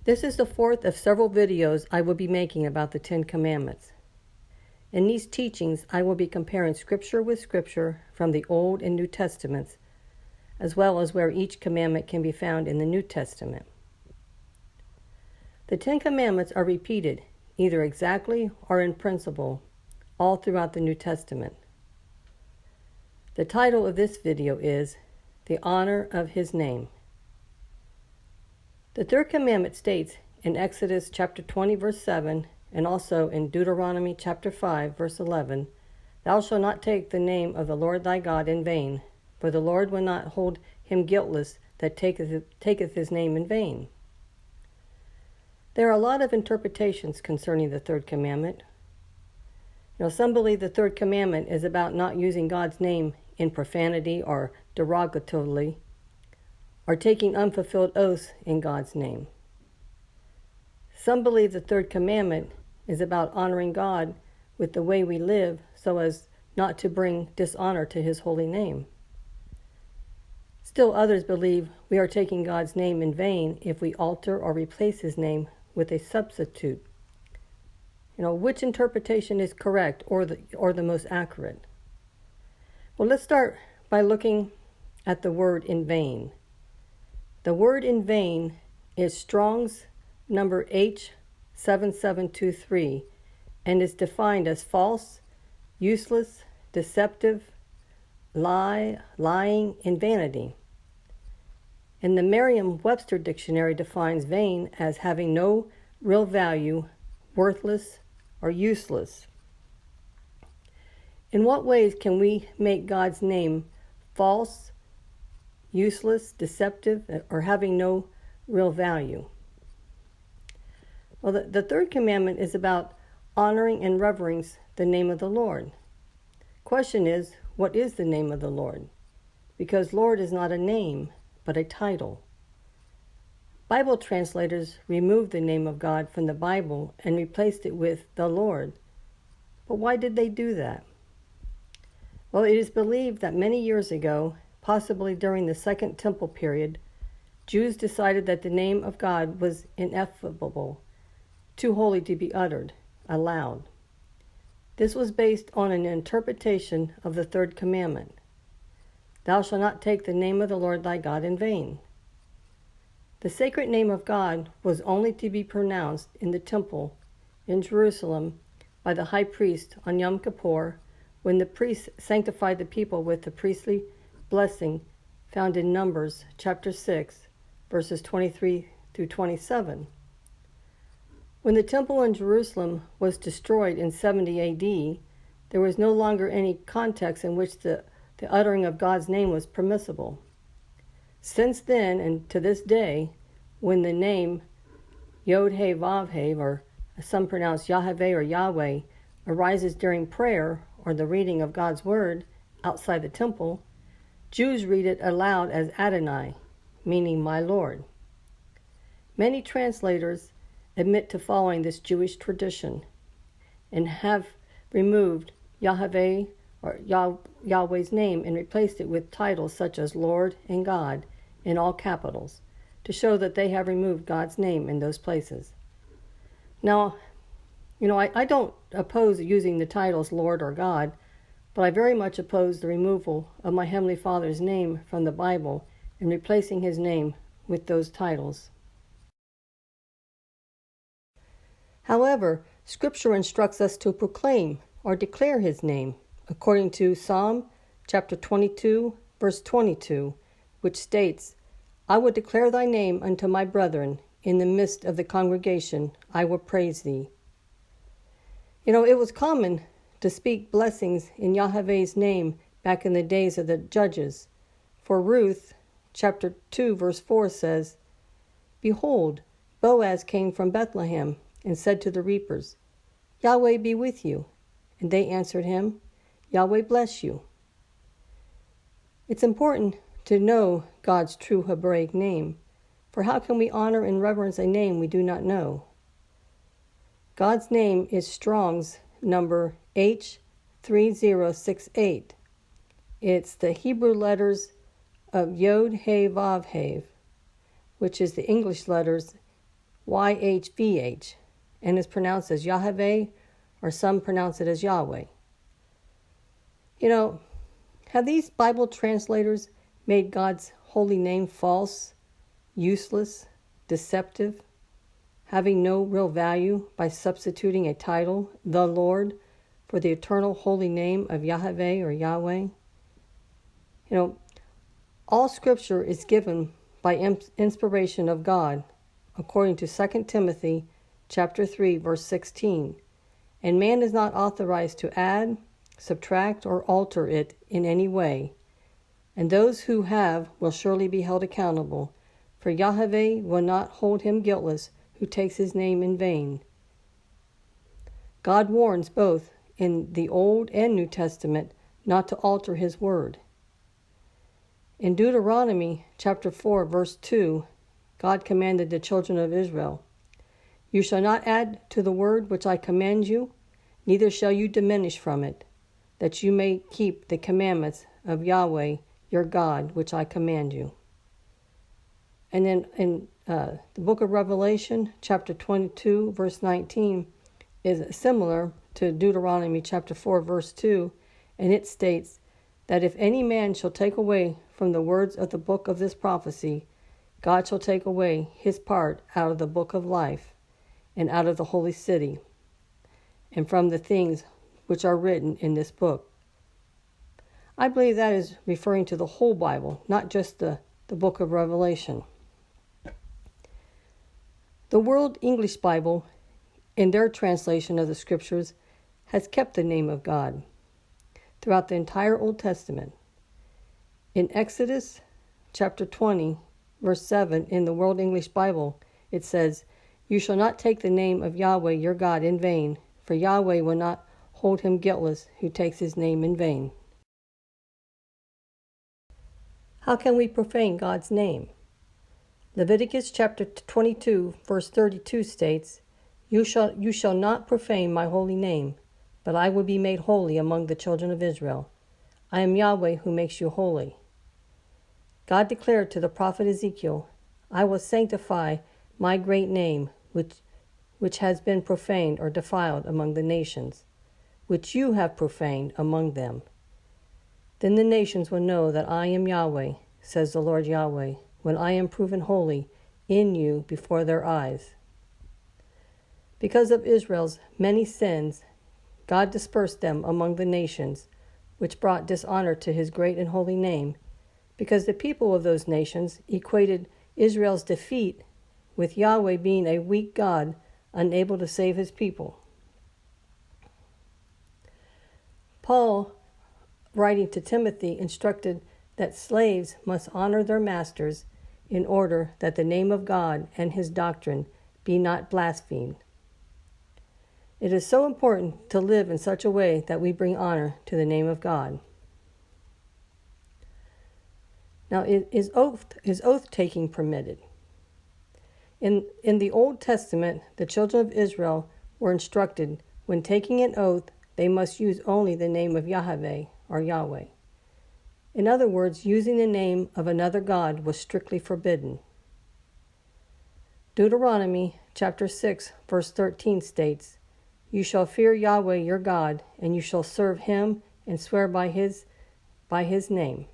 This is the fourth of several videos I will be making about the Ten Commandments. In these teachings, I will be comparing Scripture with Scripture from the Old and New Testaments, as well as where each commandment can be found in the New Testament. The Ten Commandments are repeated, either exactly or in principle, all throughout the New Testament. The title of this video is The Honor of His Name. The third commandment states in Exodus chapter 20, verse 7, and also in Deuteronomy chapter 5, verse 11, "Thou shalt not take the name of the Lord thy God in vain, for the Lord will not hold him guiltless that taketh his name in vain." There are a lot of interpretations concerning the third commandment. Some believe the third commandment is about not using God's name in profanity or derogatively, or taking unfulfilled oaths in God's name. Some believe the third commandment is about honoring God with the way we live so as not to bring dishonor to his holy name. Still others believe we are taking God's name in vain if we alter or replace his name with a substitute. Which interpretation is correct or the most accurate? Well, let's start by looking at the word in vain. The word in vain is Strong's number H7723 and is defined as false, useless, deceptive, lying, and vanity. And the Merriam-Webster dictionary defines vain as having no real value, worthless, or useless. In what ways can we make God's name false, useless, deceptive, or having no real value? Well, the third commandment is about honoring and reverencing the name of the Lord. Question is, what is the name of the Lord? Because Lord is not a name, but a title. Bible translators removed the name of God from the Bible and replaced it with the Lord. But why did they do that? Well, it is believed that many years ago, possibly during the Second Temple period, Jews decided that the name of God was ineffable, too holy to be uttered aloud. This was based on an interpretation of the third commandment. Thou shalt not take the name of the Lord thy God in vain. The sacred name of God was only to be pronounced in the temple in Jerusalem by the high priest on Yom Kippur, when the priest sanctified the people with the priestly blessing found in Numbers chapter 6, verses 23 through 27. When the temple in Jerusalem was destroyed in 70 AD, there was no longer any context in which the uttering of God's name was permissible. Since then, and to this day, when the name Yod-Heh-Vav-Heh, or some pronounce Yahweh or Yahweh, arises during prayer or the reading of God's word outside the temple, Jews read it aloud as Adonai, meaning my Lord. Many translators admit to following this Jewish tradition and have removed Yahweh or Yahweh's name and replaced it with titles such as Lord and God in all capitals to show that they have removed God's name in those places. Now, I don't oppose using the titles Lord or God, but I very much oppose the removal of my Heavenly Father's name from the Bible and replacing his name with those titles. However, Scripture instructs us to proclaim or declare his name, according to Psalm chapter 22, verse 22, which states, "I will declare thy name unto my brethren. In the midst of the congregation I will praise thee." It was common to speak blessings in Yahweh's name back in the days of the judges. For Ruth chapter 2, verse 4 says, "Behold, Boaz came from Bethlehem and said to the reapers, Yahweh be with you. And they answered him, Yahweh bless you." It's important to know God's true Hebraic name, for how can we honor and reverence a name we do not know? God's name is Strong's number H3068. It's the Hebrew letters of Yod-Heh-Vav-Heh, which is the English letters YHVH and is pronounced as Yahweh, or some pronounce it as Yahweh. You know, have these Bible translators made God's holy name false, useless, deceptive, having no real value by substituting a title, the Lord, for the eternal holy name of Yahweh or Yahweh? You know, all Scripture is given by inspiration of God, according to 2 Timothy chapter 3, verse 16, and man is not authorized to add, subtract, or alter it in any way, and those who have will surely be held accountable, for Yahweh will not hold him guiltless who takes his name in vain. God warns both in the Old and New Testament not to alter his word. In Deuteronomy chapter 4, verse 2, God commanded the children of Israel, "You shall not add to the word which I command you, neither shall you diminish from it, that you may keep the commandments of Yahweh your God, which I command you." And then in the book of Revelation, chapter 22, verse 19, is similar to Deuteronomy chapter 4, verse 2, and it states that if any man shall take away from the words of the book of this prophecy, God shall take away his part out of the book of life, and out of the holy city, and from the things which are written in this book. I believe that is referring to the whole Bible, not just the book of Revelation. The World English Bible, in their translation of the Scriptures, has kept the name of God throughout the entire Old Testament. In Exodus chapter 20, verse 7, in the World English Bible, it says, "You shall not take the name of Yahweh your God in vain, for Yahweh will not hold him guiltless who takes his name in vain." How can we profane God's name? Leviticus chapter 22, verse 32 states, You shall not profane my holy name, but I will be made holy among the children of Israel. I am Yahweh who makes you holy. God declared to the prophet Ezekiel, I will sanctify my great name, which has been profaned or defiled among the nations, which you have profaned among them. Then the nations will know that I am Yahweh, says the Lord Yahweh, when I am proven holy in you before their eyes. Because of Israel's many sins, God dispersed them among the nations, which brought dishonor to his great and holy name, because the people of those nations equated Israel's defeat with Yahweh being a weak God, unable to save his people. Paul, writing to Timothy, instructed that slaves must honor their masters in order that the name of God and his doctrine be not blasphemed. It is so important to live in such a way that we bring honor to the name of God. Now, is oath-taking permitted? In the Old Testament, the children of Israel were instructed when taking an oath, they must use only the name of Yahweh or Yahweh. In other words, using the name of another God was strictly forbidden. Deuteronomy chapter 6, verse 13 states, You shall fear Yahweh your God, and you shall serve him and swear by his name.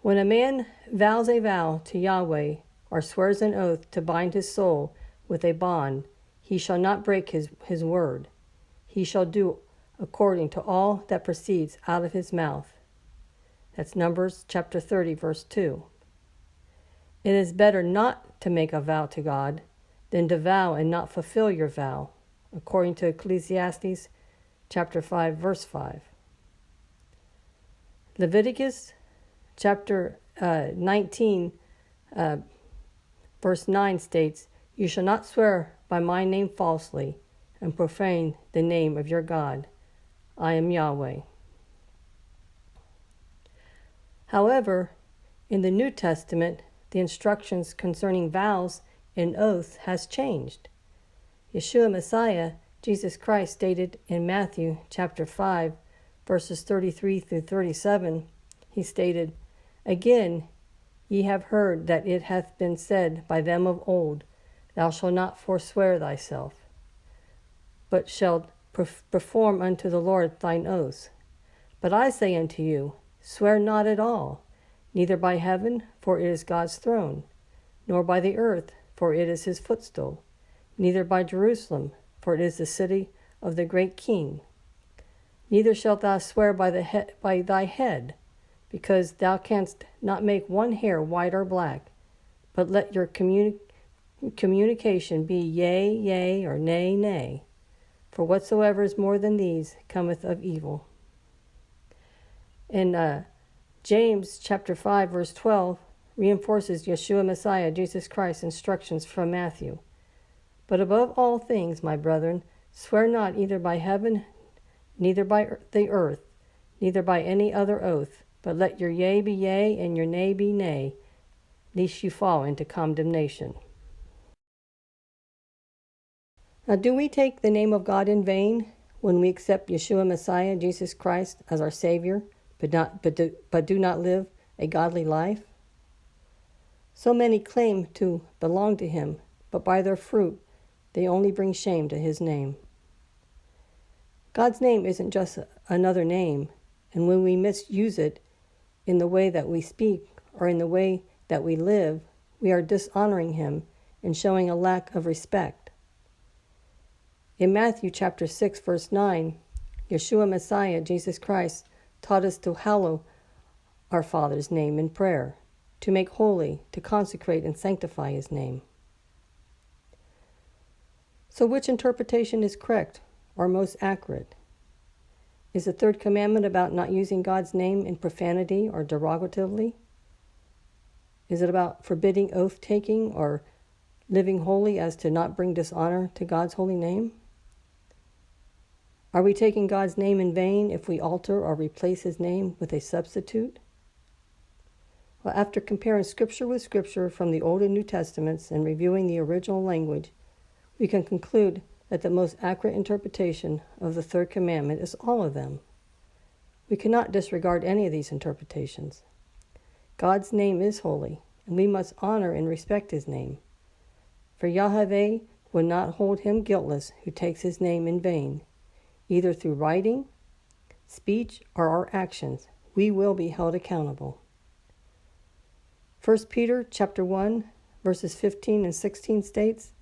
When a man vows a vow to Yahweh or swears an oath to bind his soul with a bond, he shall not break his word. He shall do according to all that proceeds out of his mouth. That's Numbers chapter 30, verse 2. It is better not to make a vow to God than to vow and not fulfill your vow, according to Ecclesiastes chapter 5, verse 5. Leviticus chapter 19, verse 9 states, You shall not swear by my name falsely and profane the name of your God. I am Yahweh. However, in the New Testament, the instructions concerning vows and oaths has changed. Yeshua Messiah, Jesus Christ, stated in Matthew chapter 5, verses 33 through 37, he stated, Again, Ye have heard that it hath been said by them of old, Thou shalt not forswear thyself, but shalt perform unto the Lord thine oaths. But I say unto you, swear not at all, neither by heaven, for it is God's throne, nor by the earth, for it is his footstool, neither by Jerusalem, for it is the city of the great King. Neither shalt thou swear by thy head, because thou canst not make one hair white or black, but let your communication be yea, yea, or nay, nay. For whatsoever is more than these cometh of evil. In James chapter 5, verse 12, reinforces Yeshua Messiah, Jesus Christ's instructions from Matthew. But above all things, my brethren, swear not either by heaven, neither by the earth, neither by any other oath, but let your yea be yea, and your nay be nay, lest you fall into condemnation. Now, do we take the name of God in vain when we accept Yeshua Messiah, Jesus Christ, as our Savior, but do not live a godly life? So many claim to belong to him, but by their fruit they only bring shame to his name. God's name isn't just another name, and when we misuse it in the way that we speak or in the way that we live, we are dishonoring him and showing a lack of respect. In Matthew chapter 6, verse 9, Yeshua Messiah, Jesus Christ, taught us to hallow our Father's name in prayer, to make holy, to consecrate and sanctify his name. So which interpretation is correct or most accurate? Is the third commandment about not using God's name in profanity or derogatively? Is it about forbidding oath-taking or living holy as to not bring dishonor to God's holy name? Are we taking God's name in vain if we alter or replace his name with a substitute? Well, after comparing Scripture with Scripture from the Old and New Testaments and reviewing the original language, we can conclude that the most accurate interpretation of the third commandment is all of them. We cannot disregard any of these interpretations. God's name is holy, and we must honor and respect his name. For Yahweh will not hold him guiltless who takes his name in vain, either through writing, speech, or our actions. We will be held accountable. 1 Peter chapter 1, verses 15 and 16 states,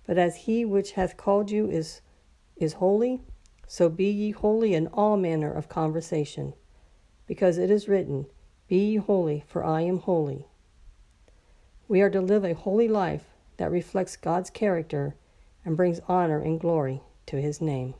But as he which hath called you is holy, so be ye holy in all manner of conversation, because it is written, Be ye holy, for I am holy. We are to live a holy life that reflects God's character and brings honor and glory to his name.